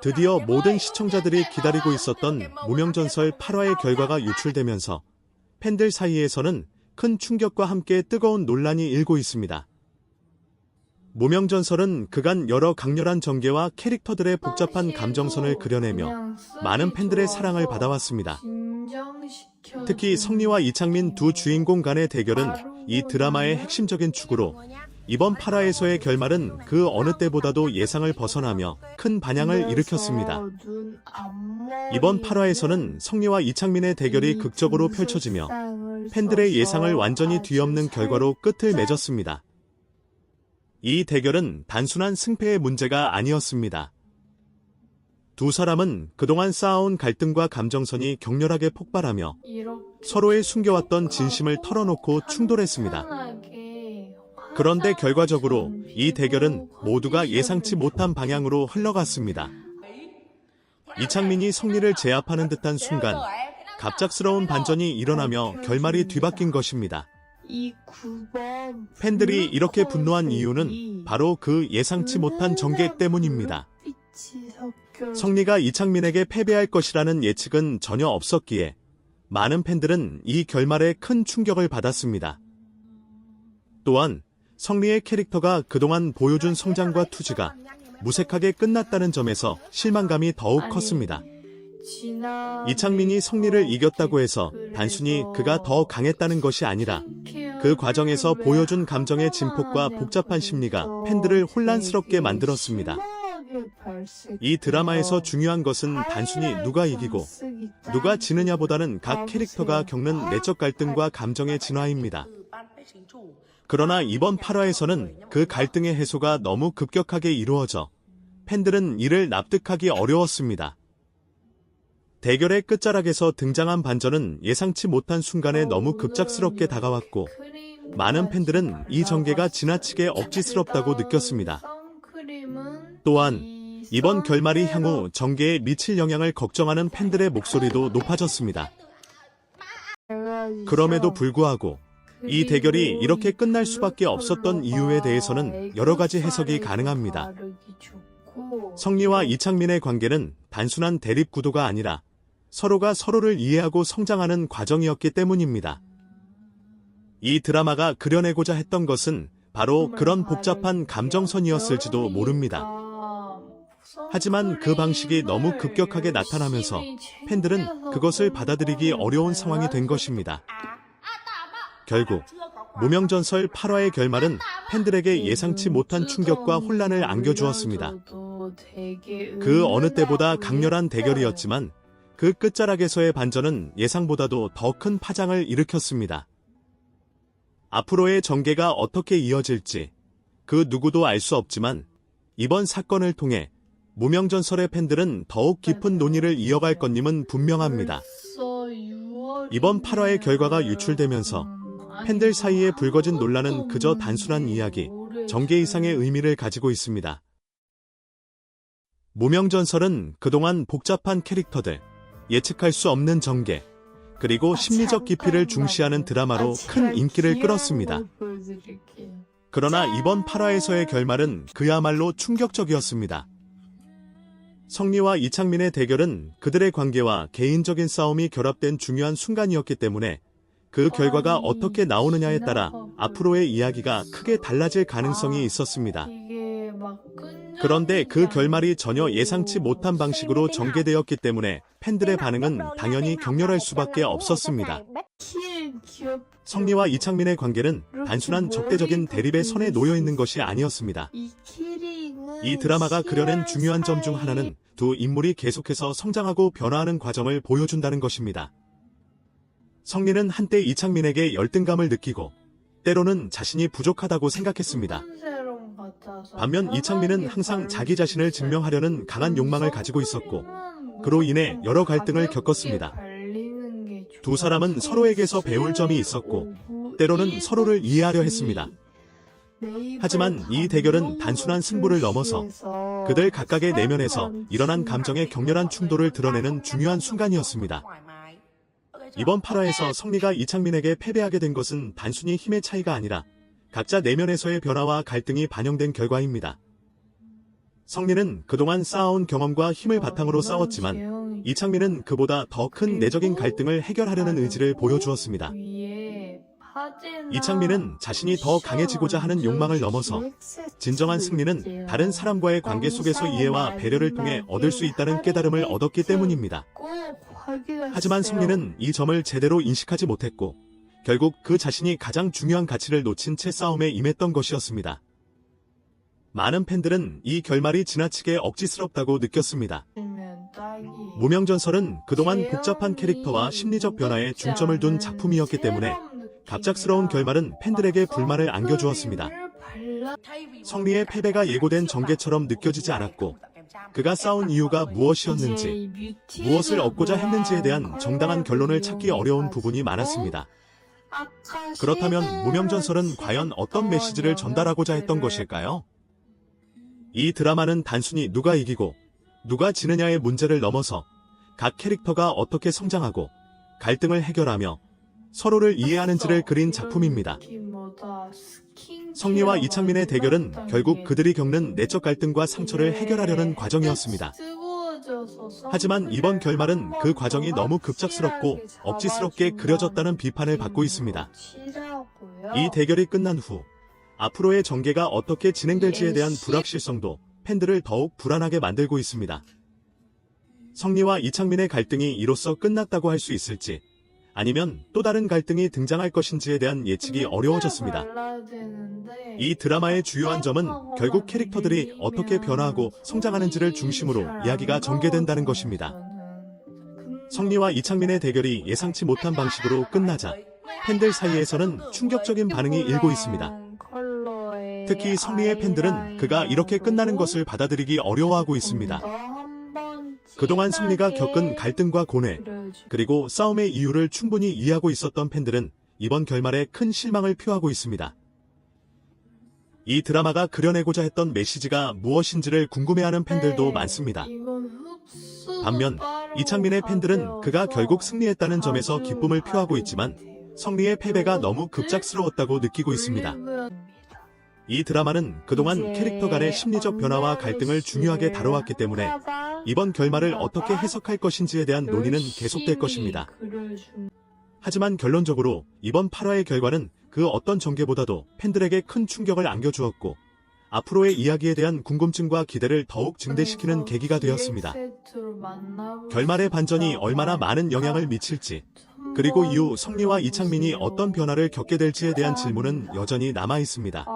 드디어 모든 시청자들이 기다리고 있었던 무명전설 8화의 결과가 유출되면서 팬들 사이에서는 큰 충격과 함께 뜨거운 논란이 일고 있습니다. 무명전설은 그간 여러 강렬한 전개와 캐릭터들의 복잡한 감정선을 그려내며 많은 팬들의 사랑을 받아왔습니다. 특히 성리와 이창민 두 주인공 간의 대결은 이 드라마의 핵심적인 축으로 이번 8화에서의 결말은 그 어느 때보다도 예상을 벗어나며 큰 반향을 일으켰습니다. 이번 8화에서는 성리와 이창민의 대결이 극적으로 펼쳐지며 팬들의 예상을 완전히 뒤엎는 결과로 끝을 맺었습니다. 이 대결은 단순한 승패의 문제가 아니었습니다. 두 사람은 그동안 쌓아온 갈등과 감정선이 격렬하게 폭발하며 서로의 숨겨왔던 진심을 털어놓고 충돌했습니다. 그런데 결과적으로 이 대결은 모두가 예상치 못한 방향으로 흘러갔습니다. 이창민이 성리를 제압하는 듯한 순간 갑작스러운 반전이 일어나며 결말이 뒤바뀐 것입니다. 팬들이 이렇게 분노한 이유는 바로 그 예상치 못한 전개 때문입니다. 성리가 이창민에게 패배할 것이라는 예측은 전혀 없었기에 많은 팬들은 이 결말에 큰 충격을 받았습니다. 또한 성리의 캐릭터가 그동안 보여준 성장과 투지가 무색하게 끝났다는 점에서 실망감이 더욱 컸습니다. 이창민이 성리를 이겼다고 해서 단순히 그가 더 강했다는 것이 아니라 그 과정에서 보여준 감정의 진폭과 복잡한 심리가 팬들을 혼란스럽게 만들었습니다. 이 드라마에서 중요한 것은 단순히 누가 이기고 누가 지느냐보다는 각 캐릭터가 겪는 내적 갈등과 감정의 진화입니다. 그러나 이번 8화에서는 그 갈등의 해소가 너무 급격하게 이루어져 팬들은 이를 납득하기 어려웠습니다. 대결의 끝자락에서 등장한 반전은 예상치 못한 순간에 너무 급작스럽게 다가왔고 많은 팬들은 이 전개가 지나치게 억지스럽다고 느꼈습니다. 또한 이번 결말이 향후 전개에 미칠 영향을 걱정하는 팬들의 목소리도 높아졌습니다. 그럼에도 불구하고 이 대결이 이렇게 끝날 수밖에 없었던 이유에 대해서는 여러 가지 해석이 가능합니다. 성리와 이창민의 관계는 단순한 대립 구도가 아니라 서로가 서로를 이해하고 성장하는 과정이었기 때문입니다. 이 드라마가 그려내고자 했던 것은 바로 그런 복잡한 감정선이었을지도 모릅니다. 하지만 그 방식이 너무 급격하게 나타나면서 팬들은 그것을 받아들이기 어려운 상황이 된 것입니다. 결국 무명전설 8화의 결말은 팬들에게 예상치 못한 충격과 혼란을 안겨주었습니다. 그 어느 때보다 강렬한 대결이었지만 그 끝자락에서의 반전은 예상보다도 더 큰 파장을 일으켰습니다. 앞으로의 전개가 어떻게 이어질지 그 누구도 알 수 없지만 이번 사건을 통해 무명전설의 팬들은 더욱 깊은 논의를 이어갈 것임은 분명합니다. 이번 8화의 결과가 유출되면서 팬들 사이에 불거진 논란은 그저 단순한 이야기, 전개 이상의 의미를 가지고 있습니다. 무명전설은 그동안 복잡한 캐릭터들, 예측할 수 없는 전개, 그리고 심리적 깊이를 중시하는 드라마로 큰 인기를 끌었습니다. 그러나 이번 8화에서의 결말은 그야말로 충격적이었습니다. 성리와 이창민의 대결은 그들의 관계와 개인적인 싸움이 결합된 중요한 순간이었기 때문에 그 결과가 어떻게 나오느냐에 따라 앞으로의 이야기가 크게 달라질 가능성이 있었습니다. 그런데 그 결말이 전혀 예상치 못한 방식으로 전개되었기 때문에 팬들의 반응은 당연히 격렬할 수밖에 없었습니다. 성리와 이창민의 관계는 단순한 적대적인 대립의 선에 놓여 있는 것이 아니었습니다. 이 드라마가 그려낸 중요한 점 중 하나는 두 인물이 계속해서 성장하고 변화하는 과정을 보여준다는 것입니다. 성리는 한때 이창민에게 열등감을 느끼고 때로는 자신이 부족하다고 생각했습니다. 반면 이창민은 항상 자기 자신을 증명하려는 강한 욕망을 가지고 있었고 그로 인해 여러 갈등을 겪었습니다. 두 사람은 서로에게서 배울 점이 있었고 때로는 서로를 이해하려 했습니다. 하지만 이 대결은 단순한 승부를 넘어서 그들 각각의 내면에서 일어난 감정의 격렬한 충돌을 드러내는 중요한 순간이었습니다. 이번 8화에서 성리가 이창민에게 패배하게 된 것은 단순히 힘의 차이가 아니라 각자 내면에서의 변화와 갈등이 반영된 결과입니다. 성리는 그동안 쌓아온 경험과 힘을 바탕으로 싸웠지만 이창민은 그보다 더 큰 내적인 갈등을 해결하려는 의지를 보여주었습니다. 이창민은 자신이 더 강해지고자 하는 욕망을 넘어서 진정한 승리는 다른 사람과의 관계 속에서 이해와 배려를 통해 얻을 수 있다는 깨달음을 얻었기 때문입니다. 하지만 성리는 이 점을 제대로 인식하지 못했고 결국 그 자신이 가장 중요한 가치를 놓친 채 싸움에 임했던 것이었습니다. 많은 팬들은 이 결말이 지나치게 억지스럽다고 느꼈습니다. 무명전설은 그동안 복잡한 캐릭터와 심리적 변화에 중점을 둔 작품이었기 때문에 갑작스러운 결말은 팬들에게 불만을 안겨주었습니다. 성리의 패배가 예고된 전개처럼 느껴지지 않았고 그가 싸운 이유가 무엇이었는지, 무엇을 얻고자 했는지에 대한 정당한 결론을 찾기 어려운 부분이 많았습니다. 그렇다면 무명전설은 과연 어떤 메시지를 전달하고자 했던 것일까요? 이 드라마는 단순히 누가 이기고 누가 지느냐의 문제를 넘어서 각 캐릭터가 어떻게 성장하고 갈등을 해결하며 서로를 이해하는지를 그린 작품입니다. 성리와 이창민의 대결은 결국 그들이 겪는 내적 갈등과 상처를 해결하려는 과정이었습니다. 하지만 이번 결말은 그 과정이 너무 급작스럽고 억지스럽게 그려졌다는 비판을 받고 있습니다. 이 대결이 끝난 후 앞으로의 전개가 어떻게 진행될지에 대한 불확실성도 팬들을 더욱 불안하게 만들고 있습니다. 성리와 이창민의 갈등이 이로써 끝났다고 할 수 있을지 아니면 또 다른 갈등이 등장할 것인지에 대한 예측이 어려워졌습니다. 이 드라마의 주요한 점은 결국 캐릭터들이 어떻게 변화하고 성장하는지를 중심으로 이야기가 전개된다는 것입니다. 성리와 이창민의 대결이 예상치 못한 방식으로 끝나자 팬들 사이에서는 충격적인 반응이 일고 있습니다. 특히 성리의 팬들은 그가 이렇게 끝나는 것을 받아들이기 어려워하고 있습니다. 그동안 성리가 겪은 갈등과 고뇌, 그리고 싸움의 이유를 충분히 이해하고 있었던 팬들은 이번 결말에 큰 실망을 표하고 있습니다. 이 드라마가 그려내고자 했던 메시지가 무엇인지를 궁금해하는 팬들도 많습니다. 반면 이창민의 팬들은 그가 결국 승리했다는 점에서 기쁨을 표하고 있지만 성리의 패배가 너무 급작스러웠다고 느끼고 있습니다. 이 드라마는 그동안 캐릭터 간의 심리적 변화와 갈등을 중요하게 다뤄왔기 때문에 이번 결말을 어떻게 해석할 것인지에 대한 논의는 계속될 것입니다. 하지만 결론적으로 이번 8화의 결과는 그 어떤 전개보다도 팬들에게 큰 충격을 안겨주었고 앞으로의 이야기에 대한 궁금증과 기대를 더욱 증대시키는 계기가 되었습니다. 결말의 반전이 얼마나 많은 영향을 미칠지, 그리고 이후 성리와 이창민이 어떤 변화를 겪게 될지에 대한 질문은 여전히 남아 있습니다.